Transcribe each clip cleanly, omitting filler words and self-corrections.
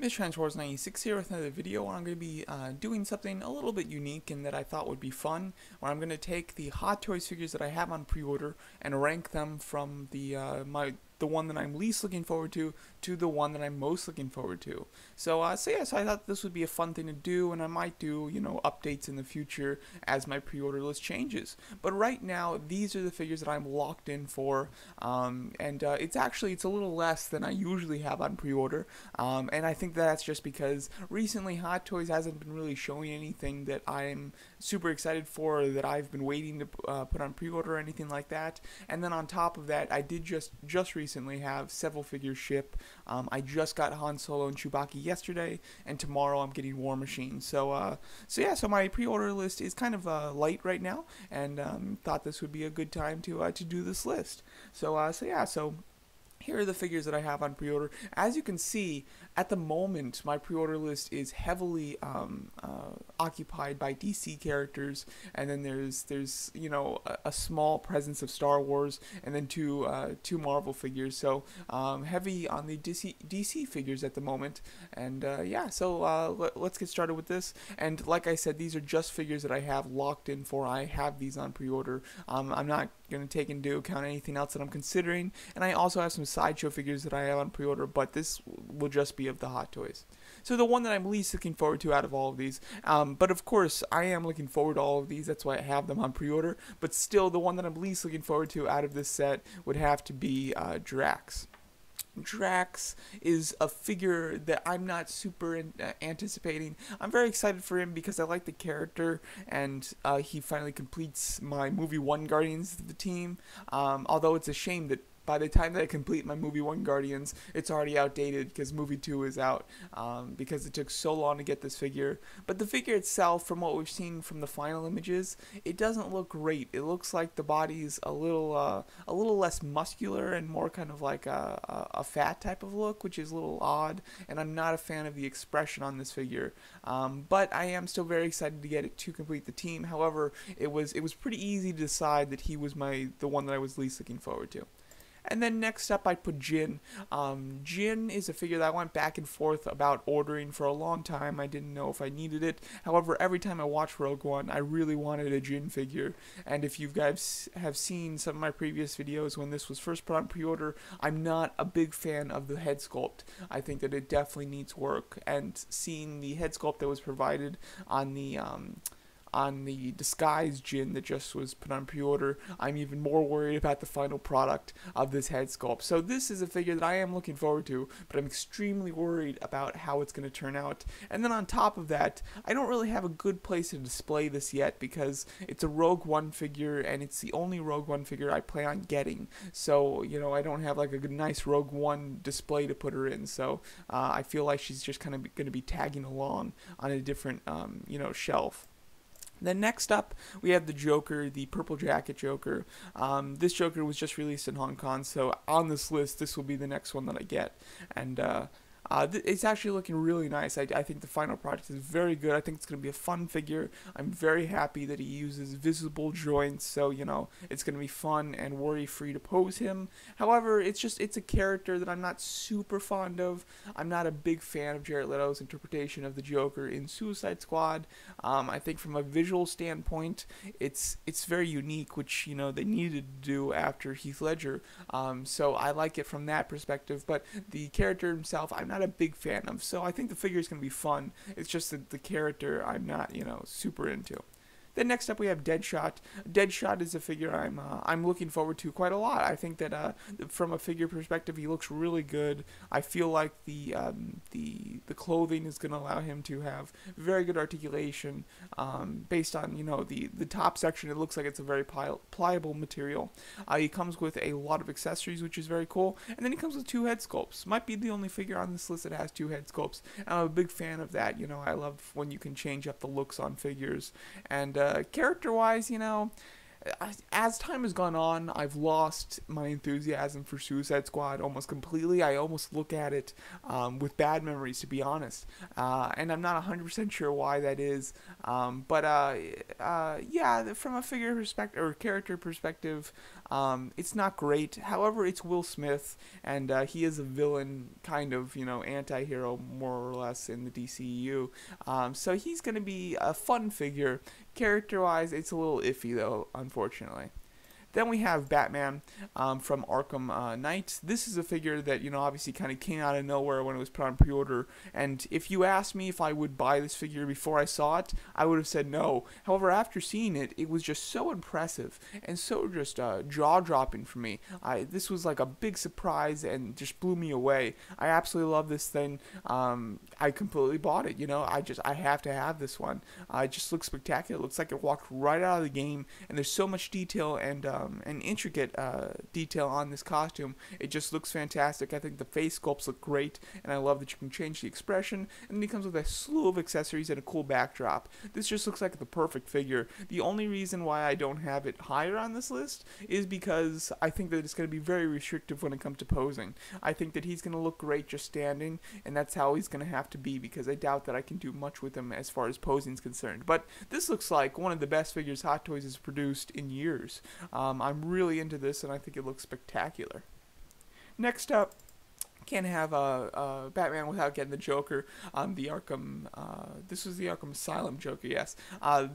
Miss Transformers 96 here with another video where I'm going to be doing something a little bit unique and that I thought would be fun, where I'm going to take the Hot Toys figures that I have on pre-order and rank them from the one that I'm least looking forward to the one that I'm most looking forward to. So I thought this would be a fun thing to do, and I might do, updates in the future as my pre-order list changes. But right now, these are the figures that I'm locked in for, and it's a little less than I usually have on pre-order, and I think that's just because recently Hot Toys hasn't been really showing anything that I'm super excited for, or that I've been waiting to put on pre-order or anything like that. And then on top of that, I did just recently have several figures ship. I just got Han Solo and Chewbacca yesterday, and tomorrow I'm getting War Machine. So my pre-order list is kind of light right now, and thought this would be a good time to do this list. So here are the figures that I have on pre-order. As you can see, at the moment, my pre-order list is heavily occupied by DC characters, and then there's a small presence of Star Wars, and then two Marvel figures. So heavy on the DC figures at the moment, and let's get started with this. And like I said, these are just figures that I have locked in for. I have these on pre-order. I'm not going to take into account anything else that I'm considering, and I also have some sideshow figures that I have on pre-order, but this will just be of the Hot Toys. So the one that I'm least looking forward to out of all of these, but of course I am looking forward to all of these, that's why I have them on pre-order, but still the one that I'm least looking forward to out of this set would have to be Drax. Drax is a figure that I'm not super anticipating. I'm very excited for him because I like the character, and he finally completes my movie 1 Guardians of the team. Although it's a shame that by the time that I complete my movie 1 Guardians, it's already outdated because movie 2 is out, because it took so long to get this figure. But the figure itself, from what we've seen from the final images, it doesn't look great. It looks like the body's a little less muscular and more kind of like a fat type of look, which is a little odd, and I'm not a fan of the expression on this figure. But I am still very excited to get it to complete the team. However, it was pretty easy to decide that he was the one that I was least looking forward to. And then next up, I put Jyn. Jyn is a figure that I went back and forth about ordering for a long time. I didn't know if I needed it. However, every time I watch Rogue One, I really wanted a Jyn figure. And if you guys have seen some of my previous videos when this was first put on pre-order, I'm not a big fan of the head sculpt. I think that it definitely needs work. And seeing the head sculpt that was provided on the disguised Jyn that just was put on pre-order, I'm even more worried about the final product of this head sculpt. So this is a figure that I am looking forward to, but I'm extremely worried about how it's going to turn out. And then on top of that, I don't really have a good place to display this yet because it's a Rogue One figure, and it's the only Rogue One figure I plan on getting. So, I don't have like a good, nice Rogue One display to put her in. So I feel like she's just kind of going to be tagging along on a different, shelf. Then next up, we have the Joker, the purple jacket Joker. This Joker was just released in Hong Kong, so on this list, this will be the next one that I get. And it's actually looking really nice. I think the final product is very good. I think it's going to be a fun figure. I'm very happy that he uses visible joints, so, it's going to be fun and worry-free to pose him. However, it's a character that I'm not super fond of. I'm not a big fan of Jared Leto's interpretation of the Joker in Suicide Squad. I think from a visual standpoint, it's very unique, which, they needed to do after Heath Ledger. So I like it from that perspective, but the character himself, I'm not a big fan of. So I think the figure is going to be fun. It's just that the character I'm not, super into. Then next up we have Deadshot. Deadshot is a figure I'm looking forward to quite a lot. I think that from a figure perspective, he looks really good. I feel like the clothing is going to allow him to have very good articulation. Based on the top section, it looks like it's a very pliable material. He comes with a lot of accessories, which is very cool, and then he comes with 2 head sculpts. Might be the only figure on this list that has 2 head sculpts. I'm a big fan of that. I love when you can change up the looks on figures. And character-wise, as time has gone on, I've lost my enthusiasm for Suicide Squad almost completely. I almost look at it with bad memories, to be honest. And I'm not 100% sure why that is. Yeah, from a figure perspective or character perspective, It's not great. However, it's Will Smith, and he is a villain, kind of, anti-hero, more or less, in the DCEU. So he's going to be a fun figure. Character-wise, it's a little iffy, though, unfortunately. Then we have Batman from Arkham Knight. This is a figure that, obviously kind of came out of nowhere when it was put on pre-order. And if you asked me if I would buy this figure before I saw it, I would have said no. However, after seeing it, it was just so impressive and so just jaw-dropping for me. This was like a big surprise and just blew me away. I absolutely love this thing. I completely bought it. I have to have this one. It just looks spectacular. It looks like it walked right out of the game, and there's so much detail and intricate detail on this costume. It just looks fantastic. I think the face sculpts look great, and I love that you can change the expression, and then it comes with a slew of accessories and a cool backdrop. This just looks like the perfect figure. The only reason why I don't have it higher on this list is because I think that it's going to be very restrictive when it comes to posing. I think that he's going to look great just standing, and that's how he's going to have to be, because I doubt that I can do much with him as far as posing is concerned. But this looks like one of the best figures Hot Toys has produced in years. I'm really into this, and I think it looks spectacular. Next up, can't have Batman without getting the Joker. This was the Arkham Asylum Joker, yes.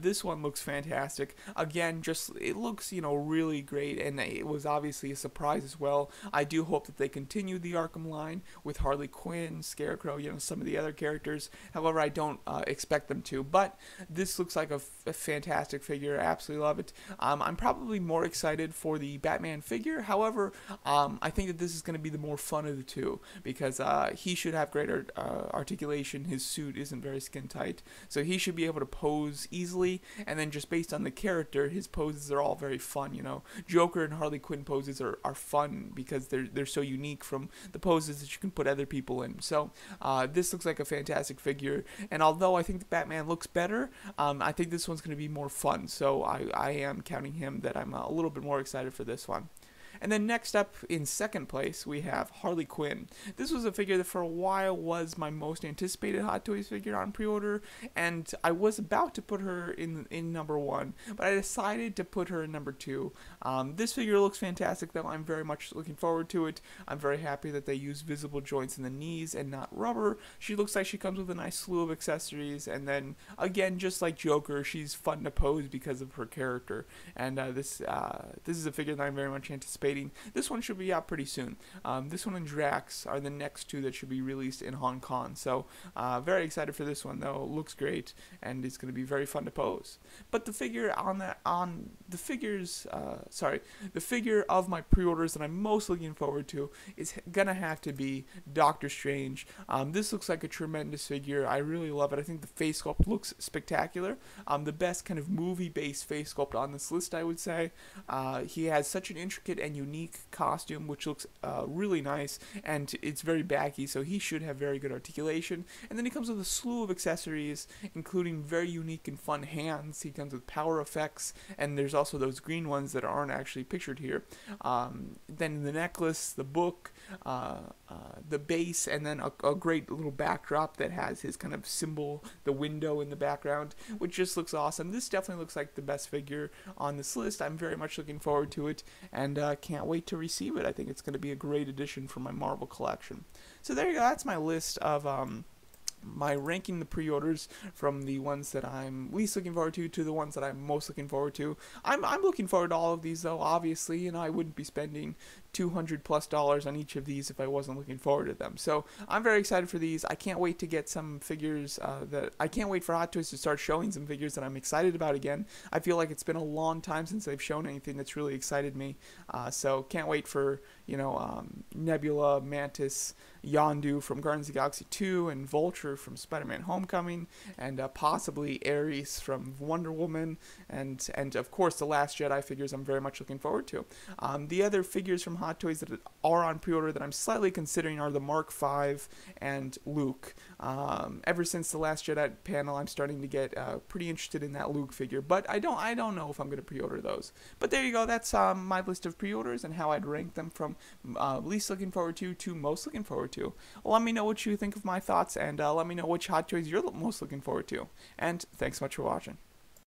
This one looks fantastic. Again, it looks, really great, and it was obviously a surprise as well. I do hope that they continue the Arkham line with Harley Quinn, Scarecrow, some of the other characters. However, I don't expect them to, but this looks like a fantastic figure. I absolutely love it. I'm probably more excited for the Batman figure. However, I think that this is going to be the more fun of the two, because he should have greater articulation. His suit isn't very skin tight, so he should be able to pose easily, and then just based on the character, his poses are all very fun. Joker and Harley Quinn poses are fun because they're so unique from the poses that you can put other people in. So this looks like a fantastic figure, and although I think the Batman looks better, I think this one's going to be more fun, so I am counting him that I'm a little bit more excited for this one. And then next up, in second place, we have Harley Quinn. This was a figure that for a while was my most anticipated Hot Toys figure on pre-order, and I was about to put her in number 1, but I decided to put her in number 2. This figure looks fantastic, though. I'm very much looking forward to it. I'm very happy that they use visible joints in the knees and not rubber. She looks like she comes with a nice slew of accessories, and then, again, just like Joker, she's fun to pose because of her character. And this is a figure that I'm very much anticipating. This one should be out pretty soon. This one and Drax are the next two that should be released in Hong Kong. So very excited for this one, though. It looks great, and it's going to be very fun to pose. But the figure the figure of my pre-orders that I'm most looking forward to is gonna have to be Doctor Strange. This looks like a tremendous figure. I really love it. I think the face sculpt looks spectacular. The best kind of movie-based face sculpt on this list, I would say. He has such an intricate and unique costume, which looks really nice, and it's very baggy, so he should have very good articulation. And then he comes with a slew of accessories, including very unique and fun hands. He comes with power effects, and there's also those green ones that aren't actually pictured here. Then the necklace, the book, the base, and then a great little backdrop that has his kind of symbol, the window in the background, which just looks awesome. This definitely looks like the best figure on this list. I'm very much looking forward to it, and can't wait to receive it. I think it's going to be a great addition for my Marvel collection. So there you go. That's my list of my ranking the pre-orders from the ones that I'm least looking forward to the ones that I'm most looking forward to. I'm looking forward to all of these, though, obviously, and I wouldn't be spending $200+ on each of these if I wasn't looking forward to them. So I'm very excited for these. I can't wait to get some figures I can't wait for Hot Toys to start showing some figures that I'm excited about again. I feel like it's been a long time since they've shown anything that's really excited me. So can't wait for, Nebula, Mantis, Yondu from Guardians of the Galaxy 2, and Vulture from Spider-Man Homecoming, and possibly Ares from Wonder Woman, and of course the Last Jedi figures I'm very much looking forward to. The other figures from Hot Toys that are on pre-order that I'm slightly considering are the Mark V and Luke. Ever since the Last Jedi panel, I'm starting to get pretty interested in that Luke figure, but I don't know if I'm going to pre-order those. But there you go. That's my list of pre-orders and how I'd rank them from least looking forward to most looking forward to. Let me know what you think of my thoughts, and let me know which Hot Toys you're most looking forward to. And thanks so much for watching.